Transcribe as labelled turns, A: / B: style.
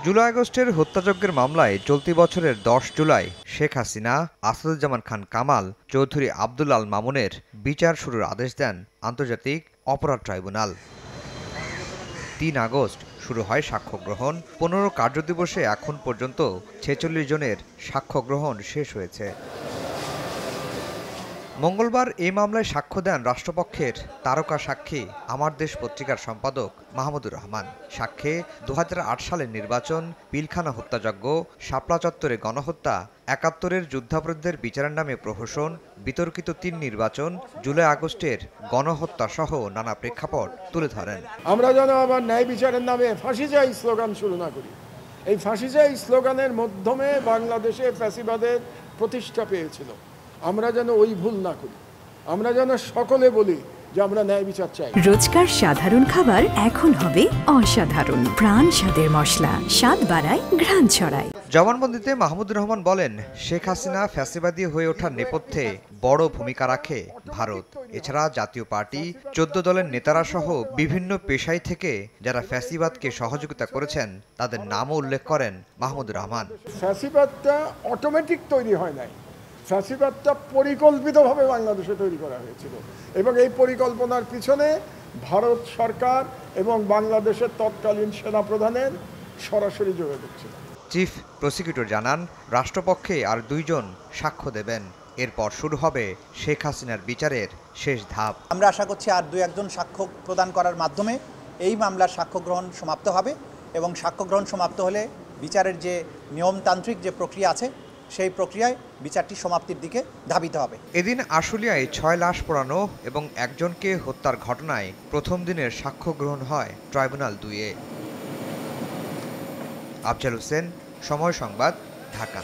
A: জুলাই আগস্টের হত্যাযজ্ঞের মামলায় চলতি বছরের ১০ জুলাই শেখ হাসিনা, আসাদুজ্জামান খান কামাল, চৌধুরী আব্দুল আল মামুনের বিচার শুরুর আদেশ দেন আন্তর্জাতিক অপরাধ ট্রাইব্যুনাল। ৩ আগস্ট শুরু হয় সাক্ষ্য গ্রহণ। ১৫ কার্যদিবসে এখন পর্যন্ত ৪৬ জনের সাক্ষ্য গ্রহণ শেষ হয়েছে। মঙ্গলবার এই মামলায় সাক্ষ্য দেন রাষ্ট্রপক্ষের তারকা সাক্ষী আমার দেশ পত্রিকার সম্পাদক মাহমুদুর রহমান। সাক্ষ্যে ২০০৮ সালের নির্বাচন, পিলখানা হত্যাযজ্ঞ, শাপলা চত্বরে গণহত্যা, ৭১-এর যুদ্ধাপরাধীদের বিচারের নামে প্রহসন, বিতর্কিত ৩ নির্বাচন, জুলাই আগস্টের গণহত্যা সহ নানা প্রেক্ষাপট তুলে ধরেন।
B: আমরা যেন আবার ন্যায় বিচারের নামে ফাঁসি চাই স্লোগান শুরু না করি। এই ফাঁসি চাই স্লোগানের মাধ্যমে বাংলাদেশে ফ্যাসিবাদের প্রতিষ্ঠা পেয়েছিল। আমরা যেন ওই ভুল না করি। আমরা যেন সকলে বলি যে আমরা ন্যায় বিচার চাই।
C: রোজকার সাধারণ খাবার এখন হবে অসাধারণ। প্রাণ স্বাদের মশলা, স্বাদ বাড়ায়, ঘ্রাণ ছড়ায়।
A: জবানবন্দিতে মাহমুদুর রহমান বলেন, শেখ হাসিনা ফ্যাসিবাদী হয়ে ওঠার নেপথ্যে বড় ভূমিকা রাখে ভারত। এছাড়া জাতীয় পার্টি, ১৪ দলের নেতারা সহ বিভিন্ন পেশায় থেকে যারা ফ্যাসিবাদকে সহযোগিতা করেছেন তাদের নামও উল্লেখ করেন মাহমুদুর রহমান।
B: ফ্যাসিবাদটা অটোমেটিক তৈরি হয় নাই। ফ্যাসিবাদটা পরিকল্পিতভাবে বাংলাদেশে তৈরি করা হয়েছিল এবং এই পরিকল্পনার পিছনে ভারত সরকার এবং বাংলাদেশের তৎকালীন সেনাপ্রধানের সরাসরি যোগাযোগ ছিল।
A: চিফ প্রসিকিউটর জানান, রাষ্ট্রপক্ষে আর ২ জন সাক্ষ্য দেবেন। এরপর শুরু হবে শেখ হাসিনার বিচারের শেষ ধাপ।
D: আমরা আশা করছি আর ২-১ জন সাক্ষ্য প্রদান করার মাধ্যমে এই মামলার সাক্ষ্য গ্রহণ সমাপ্ত হবে এবং সাক্ষ্য গ্রহণ সমাপ্ত হলে বিচারের যে নিয়মতান্ত্রিক যে প্রক্রিয়া আছে সেই প্রক্রিয়ায় বিচারটি সমাপ্তির দিকে ধাবিত হবে।
A: এদিন আশুলিয়ায় ৬ লাশ পোড়ানো এবং একজনকে হত্যার ঘটনায় প্রথম দিনের সাক্ষ্য গ্রহণ হয় ট্রাইব্যুনাল ২-এ। আফজাল হোসেন, সময় সংবাদ, ঢাকা।